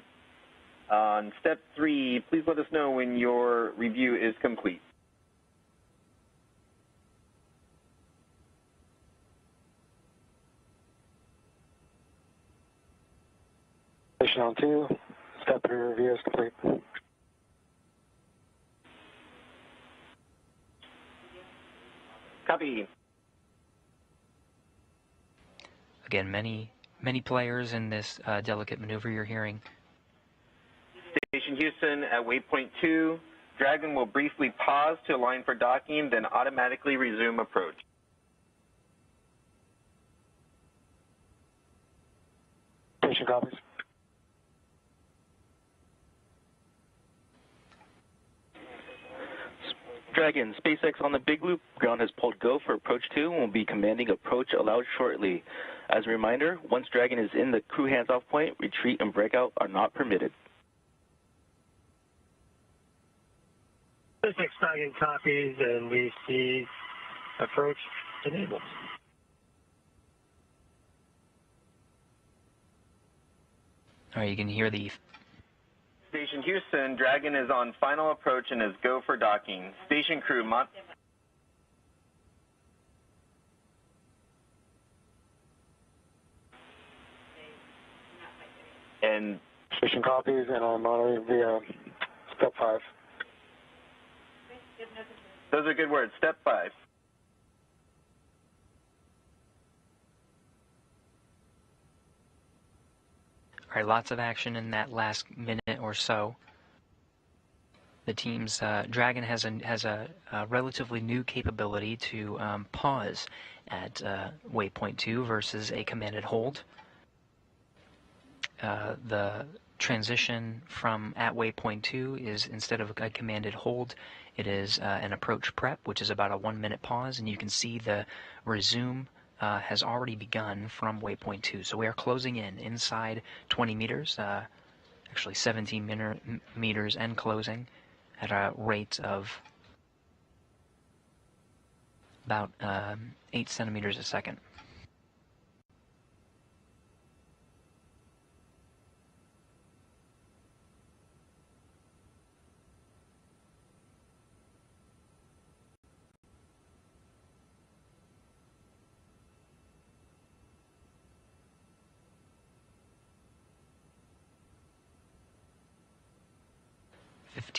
On step 3, please let us know when your review is complete. Station on 2, step 3 review is complete. Copy. Again, many players in this delicate maneuver you're hearing. Station Houston at waypoint 2, Dragon will briefly pause to align for docking, then automatically resume approach. Station copies. Dragon, SpaceX on the big loop. Ground has pulled go for approach 2 and will be commanding approach allowed shortly. As a reminder, once Dragon is in the crew hands-off point, retreat and breakout are not permitted. SpaceX Dragon copies, and we see approach enabled. All right, you can hear the... Station Houston, Dragon is on final approach and is go for docking. Station crew, and Station copies, and I'm monitoring via step 5. those are good words. Step 5. All right, lots of action in that last minute or so. The team's Dragon has a relatively new capability to pause at waypoint 2 versus a commanded hold. The transition from at waypoint 2 is, instead of a commanded hold, it is an approach prep, which is about a 1-minute pause, and you can see the resume has already begun from waypoint 2. So we are closing in inside 20 meters, actually 17 meters and closing at a rate of about 8 centimeters a second.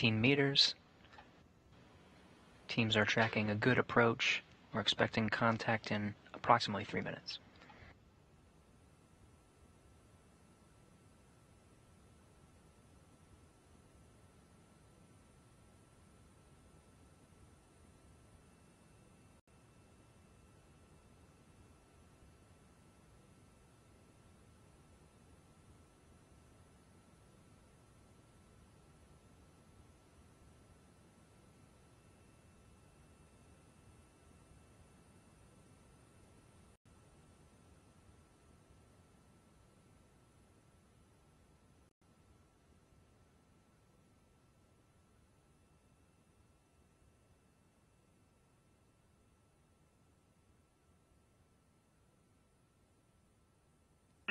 Meters. Teams are tracking a good approach. We're expecting contact in approximately 3 minutes.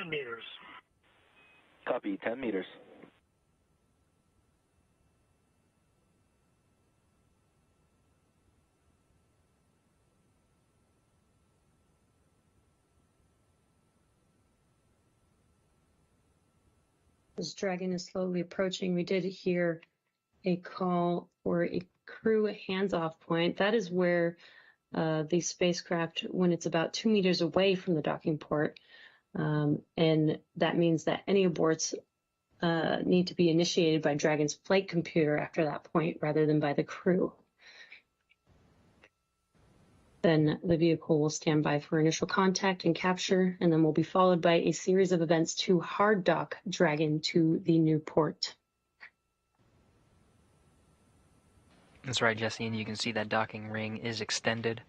Meters. Copy, 10 meters. As Dragon is slowly approaching, we did hear a call for a crew hands-off point. That is where the spacecraft, when it's about 2 meters away from the docking port, and that means that any aborts need to be initiated by Dragon's flight computer after that point rather than by the crew. Then the vehicle will stand by for initial contact and capture, and then will be followed by a series of events to hard dock Dragon to the new port. That's right, Jesse, and you can see that docking ring is extended.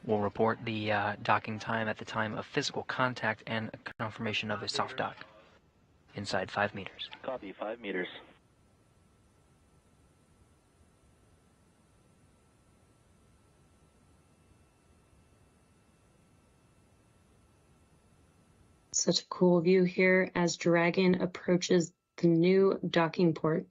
We'll report the docking time at the time of physical contact and confirmation of a soft dock inside 5 meters. Copy, 5 meters. Such a cool view here as Dragon approaches the new docking port.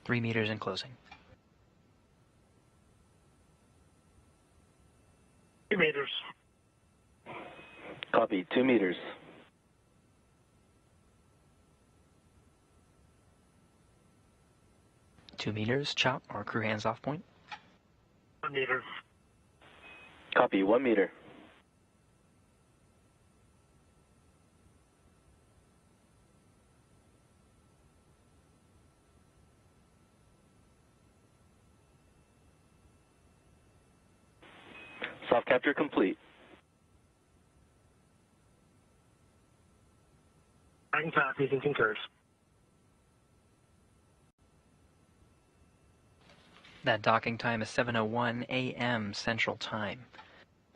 Three meters in closing. 2 meters. Copy, 2 meters. Two meters, chop, or crew hands off point. 1 meter. Copy, 1 meter. Soft capture complete. Dragon copies and concurs. That docking time is 7:01 a.m. Central Time.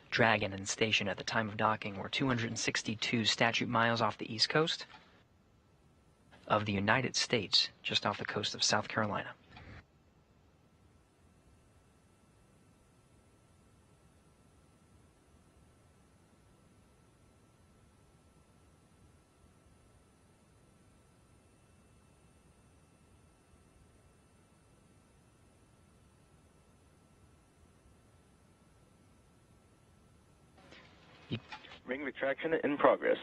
Dragon and station at the time of docking were 262 statute miles off the east coast of the United States, just off the coast of South Carolina. Ring retraction in progress.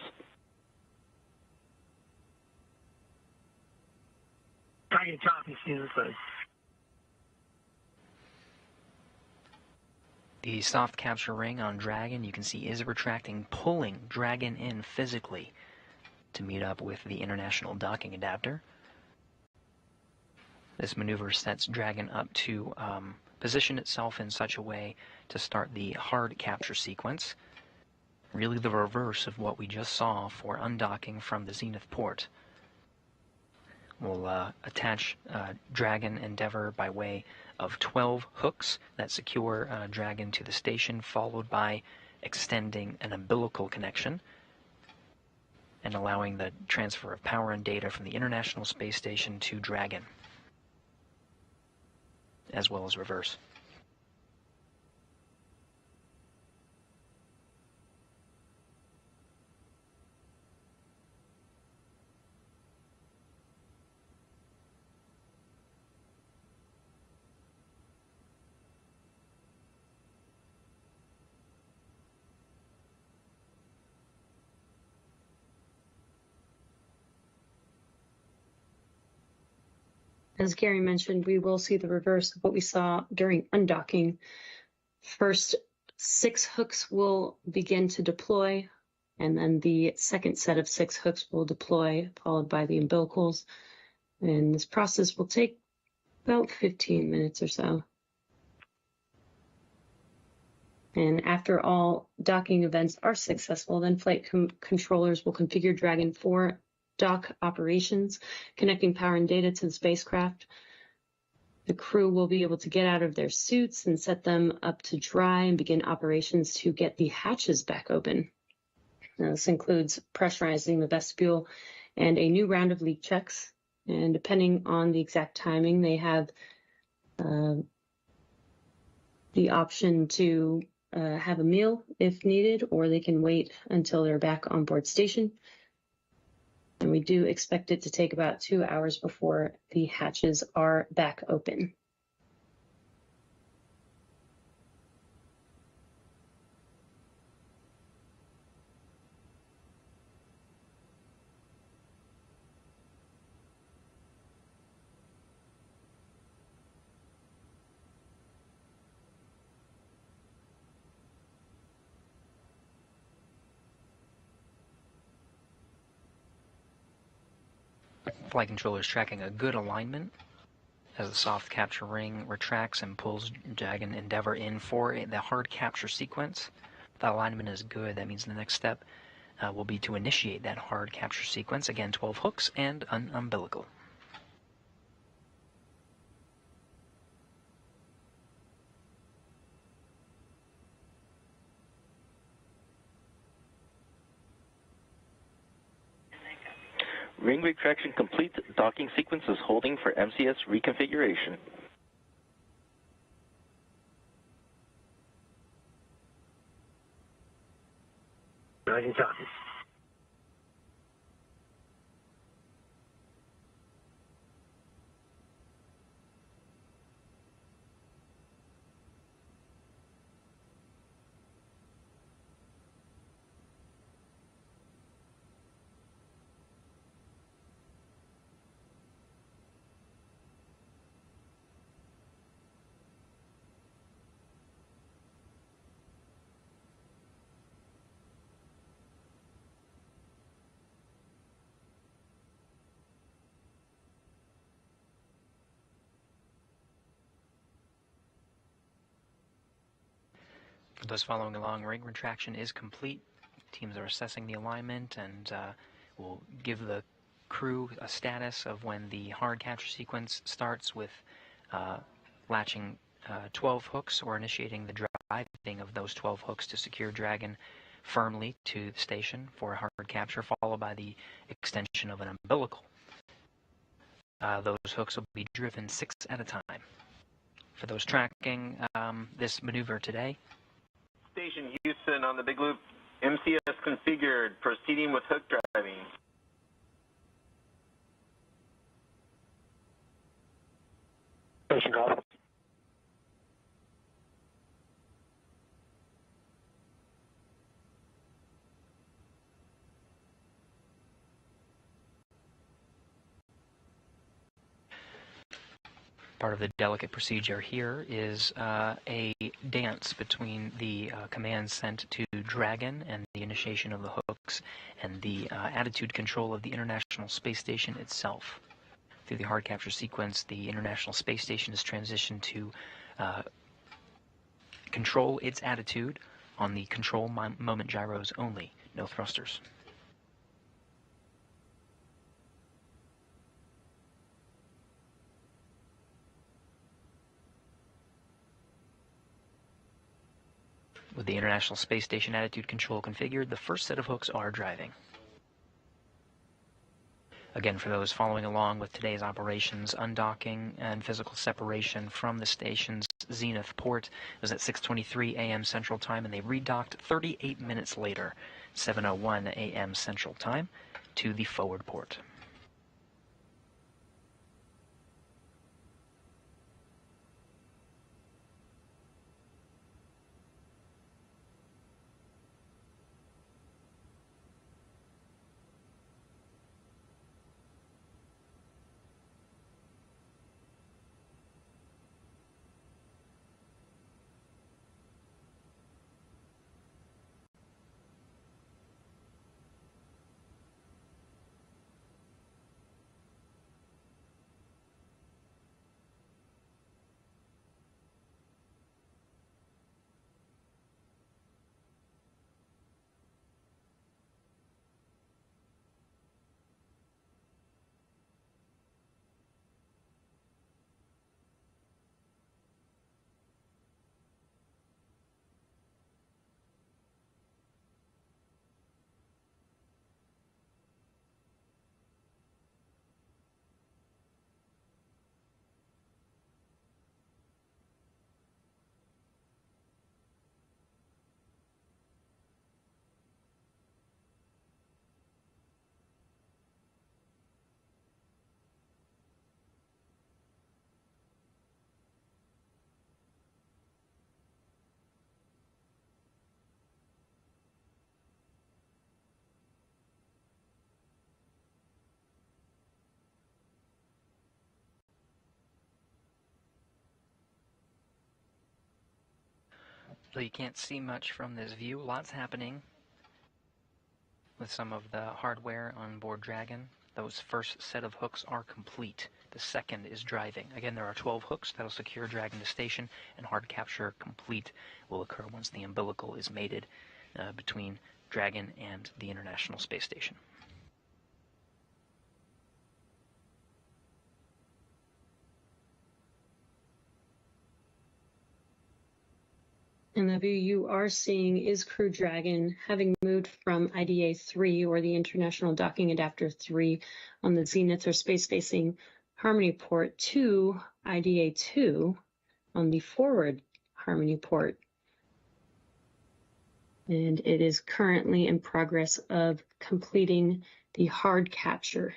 Dragon copies, season side. The soft capture ring on Dragon, you can see, is retracting, pulling Dragon in physically to meet up with the international docking adapter. This maneuver sets Dragon up to position itself in such a way to start the hard capture sequence. Really the reverse of what we just saw for undocking from the Zenith port. We'll attach Dragon Endeavour by way of 12 hooks that secure Dragon to the station, followed by extending an umbilical connection and allowing the transfer of power and data from the International Space Station to Dragon, as well as reverse. As Gary mentioned, we will see the reverse of what we saw during undocking. First, 6 hooks will begin to deploy, and then the second set of 6 hooks will deploy, followed by the umbilicals. And this process will take about 15 minutes or so. And after all docking events are successful, then flight controllers will configure Dragon for dock operations, connecting power and data to the spacecraft. The crew will be able to get out of their suits and set them up to dry and begin operations to get the hatches back open. Now, this includes pressurizing the vestibule and a new round of leak checks. And depending on the exact timing, they have the option to have a meal if needed, or they can wait until they're back on board station. And we do expect it to take about 2 hours before the hatches are back open. Flight controller is tracking a good alignment as the soft capture ring retracts and pulls Dragon Endeavour in for the hard capture sequence. If that alignment is good, that means the next step will be to initiate that hard capture sequence. Again, 12 hooks and an umbilical. Ring retraction complete. Docking sequence is holding for MCS reconfiguration. Rising top. For those following along, ring retraction is complete. Teams are assessing the alignment and will give the crew a status of when the hard capture sequence starts with latching 12 hooks or initiating the driving of those 12 hooks to secure Dragon firmly to the station for a hard capture, followed by the extension of an umbilical. Those hooks will be driven 6 at a time. For those tracking this maneuver today, Station Houston on the big loop, MCS configured, proceeding with hook driving. Station call. part of the delicate procedure here is a dance between the commands sent to Dragon and the initiation of the hooks and the attitude control of the International Space Station itself. Through the hard capture sequence, the International Space Station is transitioned to control its attitude on the control moment gyros only, no thrusters. With the International Space Station attitude control configured, the first set of hooks are driving. Again, for those following along with today's operations, undocking and physical separation from the station's zenith port was at 6:23 a.m. Central Time, and they redocked 38 minutes later, 7:01 a.m. Central Time, to the forward port. So you can't see much from this view. Lots happening with some of the hardware on board Dragon. Those first set of hooks are complete. The second is driving. Again, there are 12 hooks that'll secure Dragon to station, and hard capture complete will occur once the umbilical is mated between Dragon and the International Space Station. And the view you are seeing is Crew Dragon, having moved from IDA 3, or the International Docking Adapter 3, on the Zenith or space-facing Harmony port, to IDA 2 on the forward Harmony port. And it is currently in progress of completing the hard capture.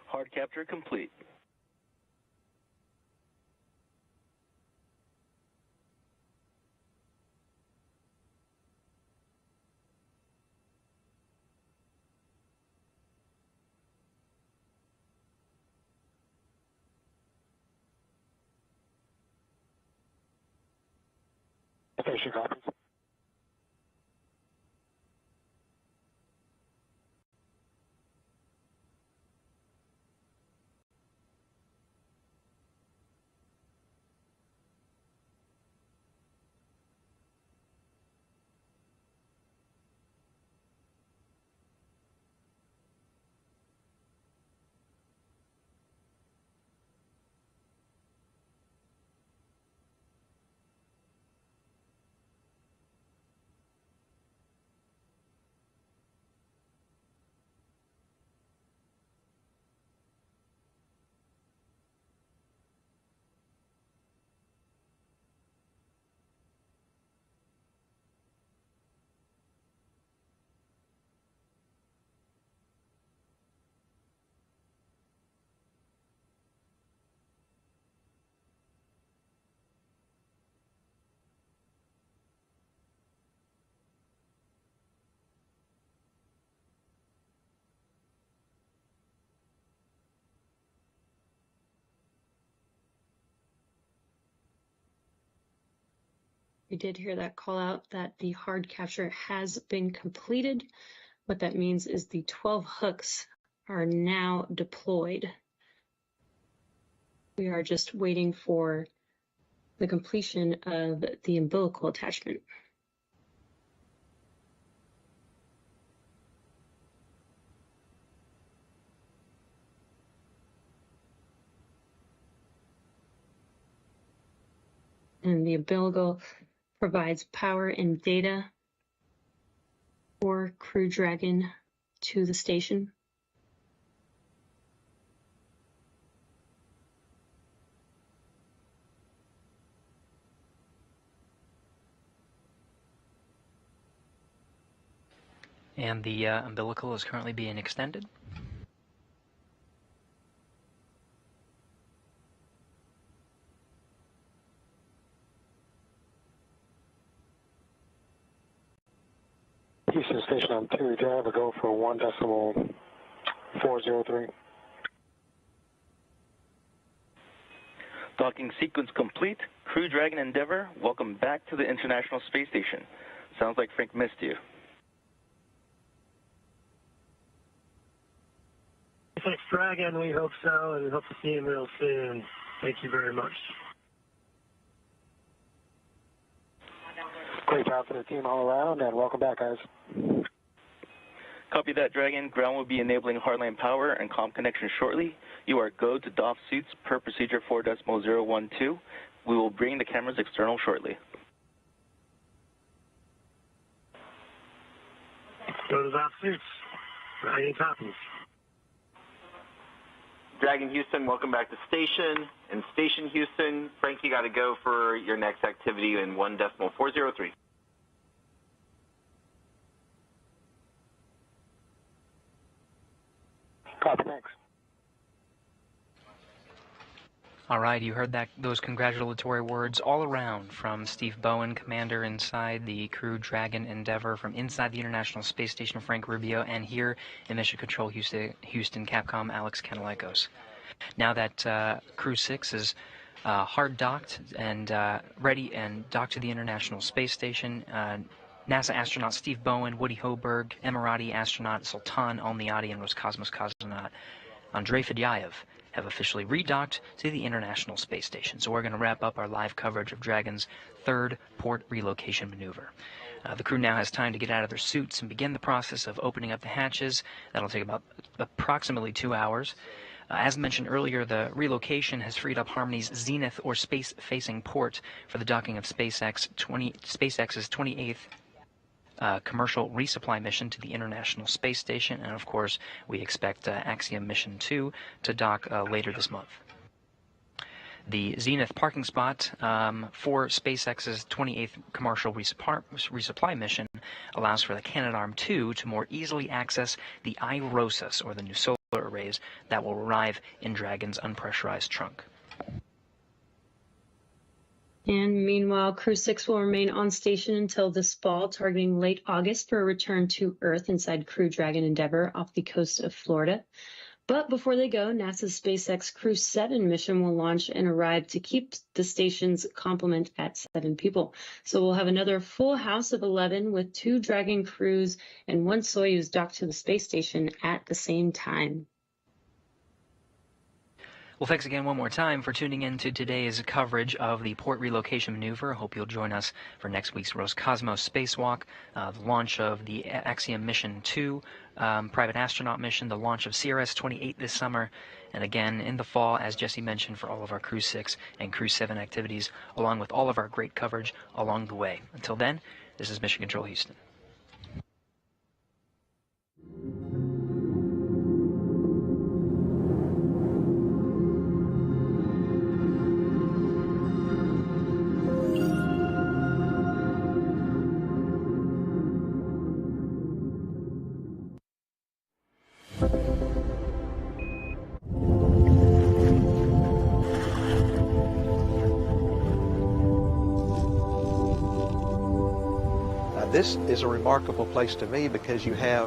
Hard capture complete. Station copies. We did hear that call out that the hard capture has been completed. What that means is the 12 hooks are now deployed. We are just waiting for the completion of the umbilical attachment. And the umbilical provides power and data for Crew Dragon to the station. And the umbilical is currently being extended. Houston Station on 2, do I have a go for 1.403? Docking sequence complete. Crew Dragon Endeavour, welcome back to the International Space Station. Sounds like Frank missed you. Thanks, Dragon. We hope so, and we hope to see him real soon. Thank you very much. Great job for the team all around, and welcome back, guys. Copy that, Dragon. Ground will be enabling hardline power and comm connection shortly. You are go to doff suits per procedure 4.012. We will bring the cameras external shortly. Go to doff suits. Dragon copies. Dragon Houston, welcome back to station. And Station Houston, Frank, you got to go for your next activity in 1.403. Copy, thanks. All right, you heard those congratulatory words all around from Steve Bowen, commander inside the Crew Dragon Endeavour, from inside the International Space Station, Frank Rubio, and here in Mission Control Houston, Capcom, Alex Kanalakos. Now that Crew-6 is hard docked and ready and docked to the International Space Station, NASA astronaut Steve Bowen, Woody Hoberg, Emirati astronaut Sultan Al-Niadi, and Roscosmos cosmonaut Andrei Fedyaev have officially redocked to the International Space Station. So we're going to wrap up our live coverage of Dragon's third port relocation maneuver. The crew now has time to get out of their suits and begin the process of opening up the hatches. That'll take about approximately 2 hours. As mentioned earlier, the relocation has freed up Harmony's zenith or space-facing port for the docking of SpaceX's 28th commercial resupply mission to the International Space Station, and of course we expect Axiom Mission 2 to dock later this month. The Zenith parking spot for SpaceX's 28th commercial resupply mission allows for the Canadarm2 to more easily access the iROSAs, or the new solar arrays, that will arrive in Dragon's unpressurized trunk. And meanwhile, Crew-6 will remain on station until this fall, targeting late August for a return to Earth inside Crew Dragon Endeavour off the coast of Florida. But before they go, NASA's SpaceX Crew-7 mission will launch and arrive to keep the station's complement at 7 people. So we'll have another full house of 11 with 2 Dragon crews and 1 Soyuz docked to the space station at the same time. Well, thanks again one more time for tuning in to today's coverage of the port relocation maneuver. I hope you'll join us for next week's Roscosmos spacewalk, the launch of the Axiom Mission 2 private astronaut mission, the launch of CRS-28 this summer, and again in the fall, as Jesse mentioned, for all of our Crew-6 and Crew-7 activities, along with all of our great coverage along the way. Until then, this is Mission Control Houston. This is a remarkable place to me because you have